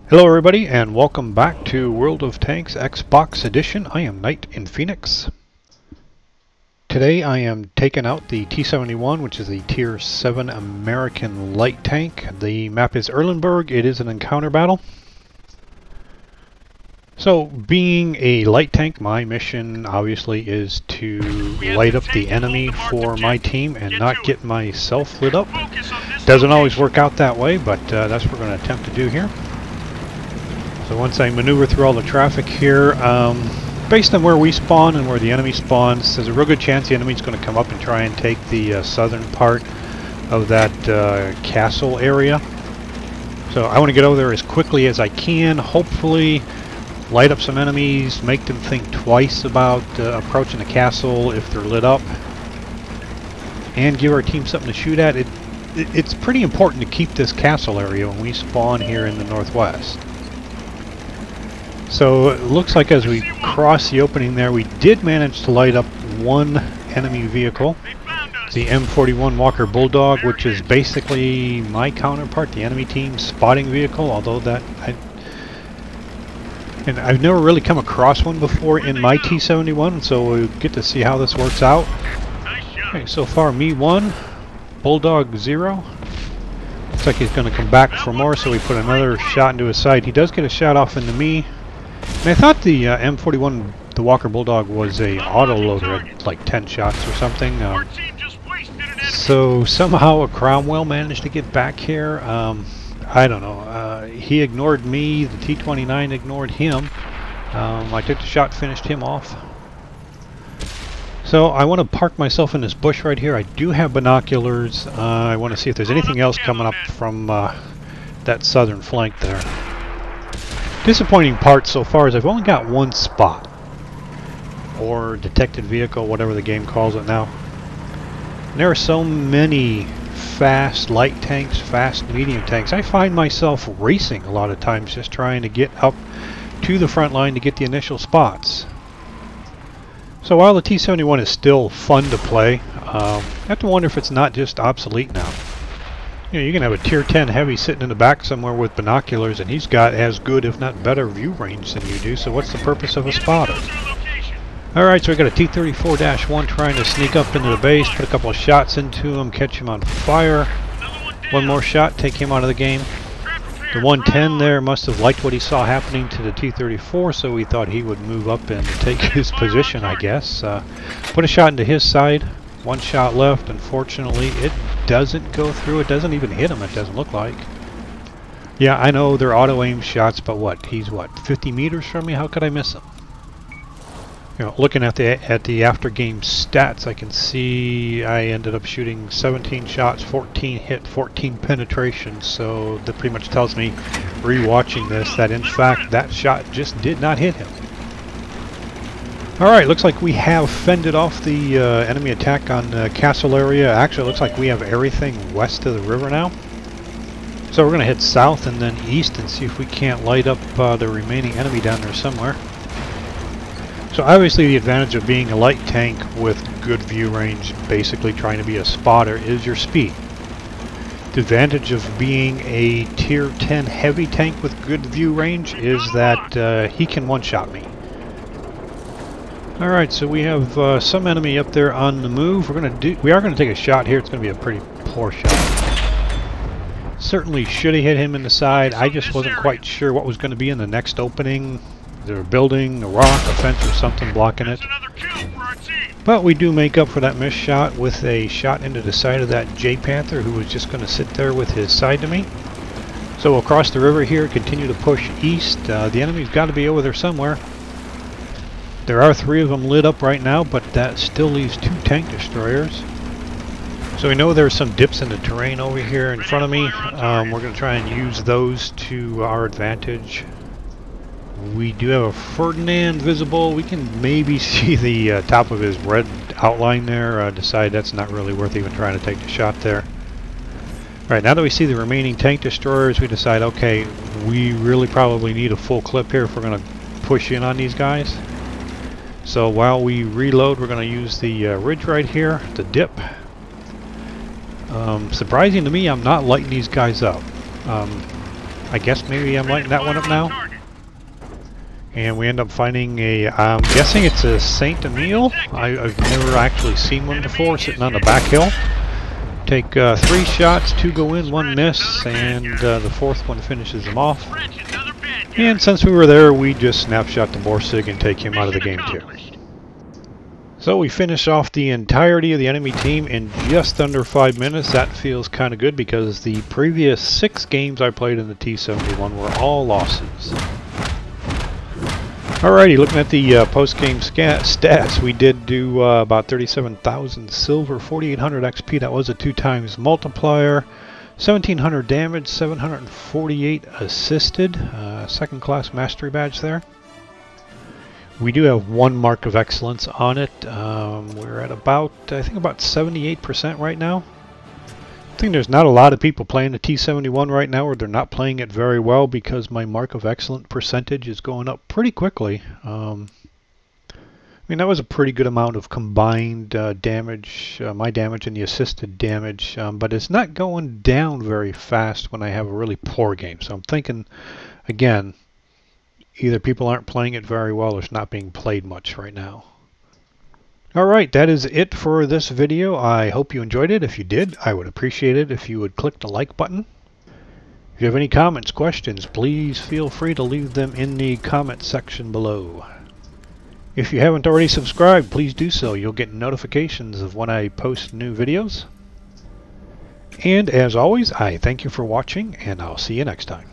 Hello everybody and welcome back to World of Tanks Xbox Edition. I am Knight in Phoenix. Today I am taking out the T-71, which is the Tier 7 American light tank. The map is Erlenburg. It is an encounter battle. So being a light tank, my mission obviously is to light up the enemy for my team and not get myself lit up. Doesn't always work out that way, but that's what we're going to attempt to do here. So once I maneuver through all the traffic here, based on where we spawn and where the enemy spawns, there's a real good chance the enemy's going to come up and try and take the southern part of that castle area. So I want to get over there as quickly as I can, hopefully light up some enemies, make them think twice about approaching the castle if they're lit up, and give our team something to shoot at. It's pretty important to keep this castle area when we spawn here in the northwest. So it looks like as we cross the opening there, we did manage to light up one enemy vehicle, the M41 Walker Bulldog, which is basically my counterpart, the enemy team's spotting vehicle, although that I've never really come across one before in my T-71, so we'll get to see how this works out. Okay, so far me 1, Bulldog 0. Looks like he's going to come back for more, so we put another shot into his side. He does get a shot off into me. And I thought the M41, the Walker Bulldog, was a auto-loader at like 10 shots or something. So somehow a Cromwell managed to get back here. I don't know. He ignored me. The T-29 ignored him. I took the shot, finished him off. So I want to park myself in this bush right here. I do have binoculars. I want to see if there's anything else coming up from that southern flank there. Disappointing part so far is I've only got one spot, or detected vehicle, whatever the game calls it now. And there are so many fast light tanks, fast medium tanks. I find myself racing a lot of times just trying to get up to the front line to get the initial spots. So while the T-71 is still fun to play, I have to wonder if it's not just obsolete now. You know, you can have a Tier 10 heavy sitting in the back somewhere with binoculars, and he's got as good, if not better, view range than you do, so what's the purpose of a spotter? Alright, so we got a T-34-1 trying to sneak up into the base, put a couple of shots into him, catch him on fire. One more shot, take him out of the game. The 110 there must have liked what he saw happening to the T-34, so he thought he would move up and take his position, I guess. Put a shot into his side. One shot left. Unfortunately, it doesn't go through. It doesn't even hit him, it doesn't look like. Yeah, I know they're auto-aim shots, but what? He's what, 50 meters from me? How could I miss him? You know, looking at the after-game stats, I can see I ended up shooting 17 shots, 14 hit, 14 penetration. So that pretty much tells me, re-watching this, that in fact that shot just did not hit him. Alright, looks like we have fended off the enemy attack on the castle area. Actually, it looks like we have everything west of the river now. So we're going to head south and then east and see if we can't light up the remaining enemy down there somewhere. So obviously the advantage of being a light tank with good view range, basically trying to be a spotter, is your speed. The advantage of being a Tier 10 heavy tank with good view range is that he can one-shot me. Alright, so we have some enemy up there on the move. We are going to take a shot here. It's going to be a pretty poor shot. Certainly should have hit him in the side. I just wasn't quite sure what was going to be in the next opening. They're building a rock, a fence, or something blocking it. But we do make up for that missed shot with a shot into the side of that J-Panther, who was just going to sit there with his side to me. So we'll cross the river here, continue to push east. The enemy's got to be over there somewhere. There are 3 of them lit up right now, but that still leaves 2 tank destroyers. So we know there's some dips in the terrain over here in front of me. We're going to try and use those to our advantage. We do have a Ferdinand visible. We can maybe see the top of his red outline there. Decide that's not really worth even trying to take the shot there. Alright, now that we see the remaining tank destroyers, we decide, okay, we really probably need a full clip here if we're going to push in on these guys. So while we reload, we're going to use the ridge right here, the dip. Surprising to me, I'm not lighting these guys up. I guess maybe I'm lighting that one up now. And we end up finding a, I'm guessing it's a Saint Emile. I've never actually seen one before, sitting on the back hill. Take 3 shots, 2 go in, 1 miss, and the 4th one finishes him off. And since we were there, we just snapshot the Borsig and take him out of the game too. So we finish off the entirety of the enemy team in just under 5 minutes. That feels kind of good because the previous 6 games I played in the T-71 were all losses. Alrighty, looking at the post-game stats, we did do about 37,000 silver, 4,800 XP. That was a 2 times multiplier. 1,700 damage, 748 assisted. 2nd class mastery badge there. We do have 1 mark of excellence on it. We're at about, I think about 78% right now. I think there's not a lot of people playing the T-71 right now, or they're not playing it very well because my mark of excellence percentage is going up pretty quickly. I mean, that was a pretty good amount of combined damage, my damage and the assisted damage, but it's not going down very fast when I have a really poor game. So I'm thinking, again, either people aren't playing it very well or it's not being played much right now. Alright, that is it for this video. I hope you enjoyed it. If you did, I would appreciate it if you would click the like button. If you have any comments, questions, please feel free to leave them in the comment section below. If you haven't already subscribed, please do so. You'll get notifications of when I post new videos. And as always, I thank you for watching, and I'll see you next time.